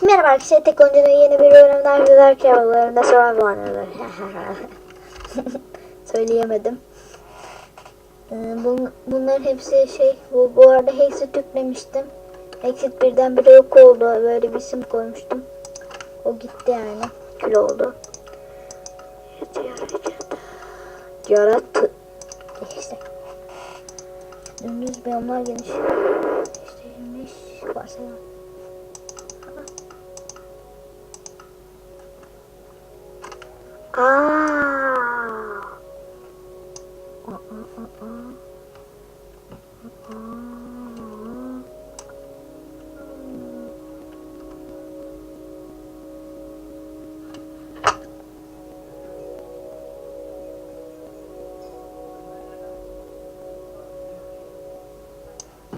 Merhaba arkadaşlar, tek oyuncunun yeni bir bölümden güzel kağıtlarında soru var. Söyleyemedim. Bunların hepsi bu arada Hexit yüklemiştim. Hexit birdenbire yok oldu. Böyle bir isim koymuştum. O gitti yani. Kül oldu. Yarattı. İşte. Dümdüz biyomlar geniş. İşte varsayalım.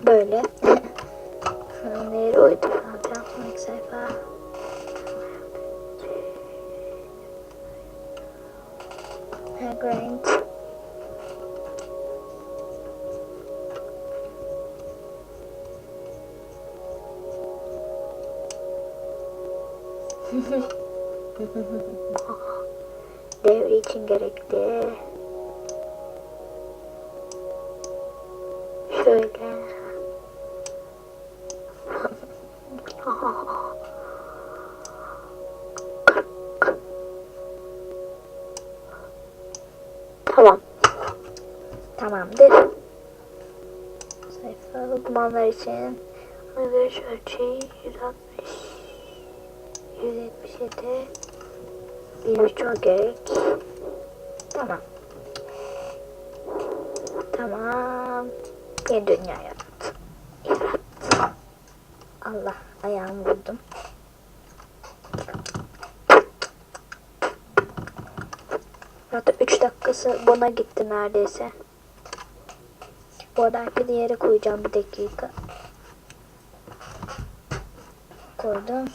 Böyle. Nereye oydu? Yapmak sayfa. Grind. Devre için gerekli. Şöyle. Tamam. Tamamdır. Sayfa okumanlar için alışveriş ölçeği 160 177 103 gerek. Tamam. Tamam. Yeni dünya yarattı. Allah, ayağımı vurdum. Hatta 3 dakikası buna gitti neredeyse. Bu arada bir yere koyacağım, bir dakika. Koydum.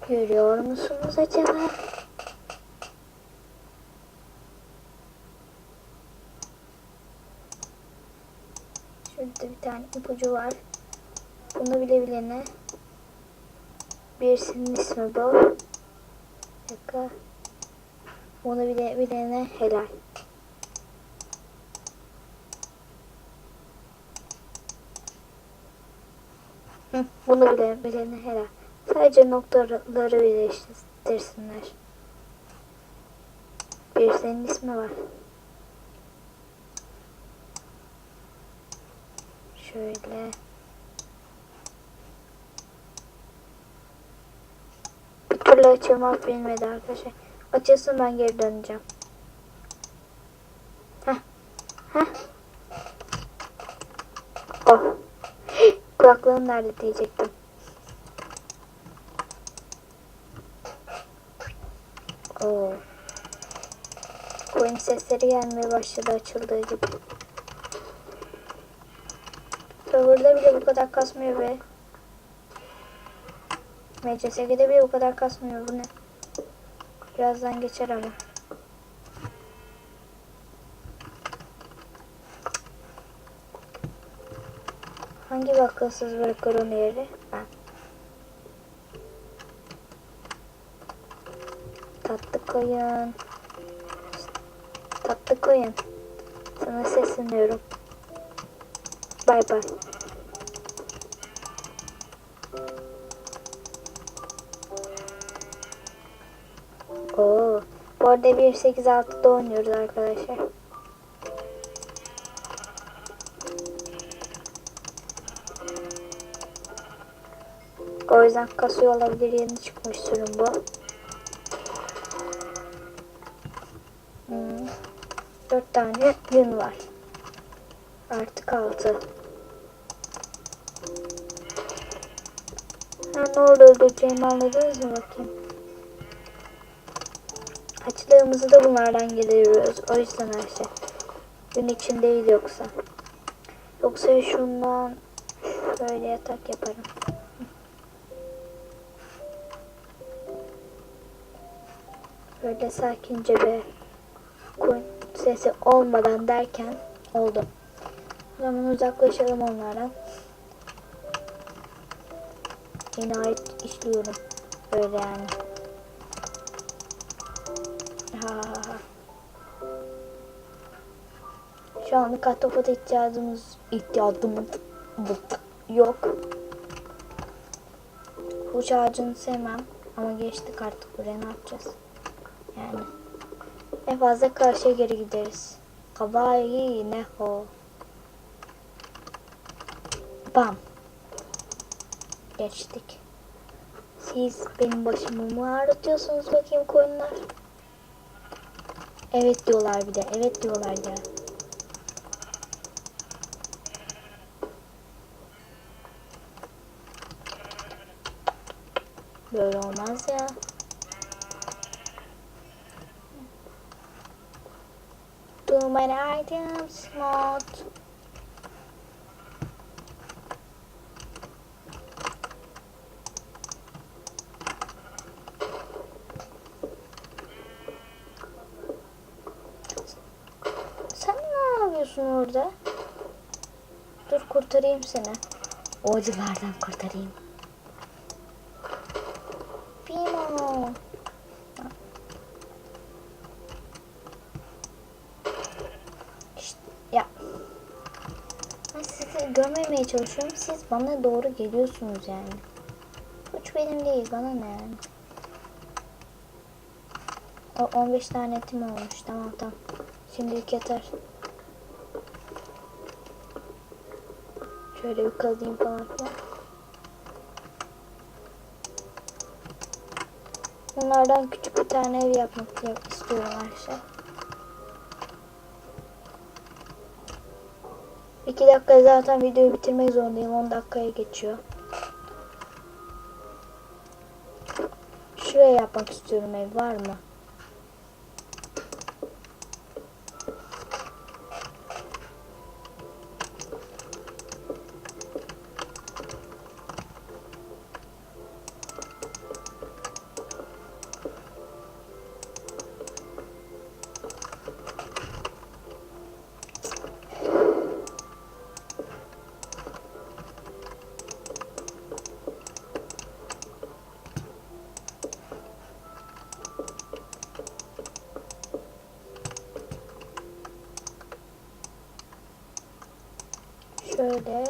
Görüyor musunuz acaba? Şurada bir tane ipucu var. Bunu bilebilene birisinin ismi bu. Bir dakika. Bunu bilebilene helal. Bunu bilebilene helal. Sadece noktaları birleştirsinler. Birisinin ismi var. Şöyle. Bir türlü açılmak bilmedi arkadaşlar. Açılsın, ben geri döneceğim. Heh. Oh. Kulaklığım nerede diyecektim. Oo. Coin sesleri gelmeye başladı açıldığı gibi. Server'da bile bu kadar kasmıyor be. MCSG'de bile bu kadar kasmıyor, bu ne? Birazdan geçer ama. Hangi bakılsız bırakır onu yeri? Ha. Tatlı koyun. Tatlı koyun. Sana sesleniyorum. Bay bay. Oo. Bu arada 1.8.6'da oynuyoruz arkadaşlar. O yüzden kasıyor olabilir, yeni çıkmış sürüm bu. 4 tane gün var. Artık 6. Ha, ne oldu, öldüreceğimi anladınız mı bakayım? Açlığımızı da bunlardan gideriyoruz. O yüzden her şey. Gün için değil yoksa. Yoksa şundan şöyle yatak yaparım. Böyle sakince bir koyun sesi olmadan derken oldu. O zaman uzaklaşalım onlardan. Cinayet işliyorum. Böyle yani. Ha. Şu anlık ahtapota ihtiyacımız yok. Huş ağacını sevmem ama geçtik artık, buraya ne yapacağız? Yani en fazla karşıya geri gideriz. Kawaii ne ho. Bam. Geçtik. Siz benim başımı mı ağrıtıyorsunuz bakayım koyunlar? Evet diyorlar bir de. Evet diyorlar ya. Böyle olmaz ya. Too many items not. Sen ne yapıyorsun orada? Dur kurtarayım seni. O acılardan kurtarayım. Pimo. İşte, ya. Ben sizi görmemeye çalışıyorum. Siz bana doğru geliyorsunuz yani. Suç benim değil. Bana ne yani? O 15 tane etim olmuş. Tamam. Şimdilik yeter. Şöyle bir kazayım falan filan. Bunlardan küçük bir tane ev yapmak istiyorum arkadaşlar. 2 dakika zaten videoyu bitirmek zorundayım. 10 dakikaya geçiyor. Şuraya yapmak istiyorum, ev var mı? Şöyle.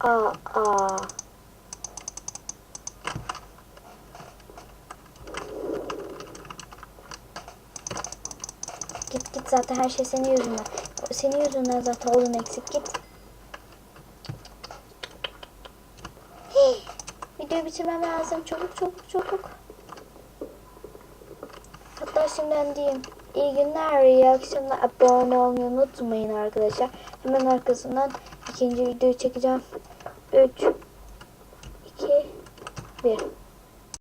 Aa. Git zaten her şey senin yüzünden. Senin yüzünden zaten odun eksik, git. Videoyu bitirmem lazım. Çabuk. Hatta şimdiden diyeyim. İyi günler, iyi akşamlar. Abone olmayı unutmayın arkadaşlar. Hemen arkasından ikinci videoyu çekeceğim. 3, 2, 1.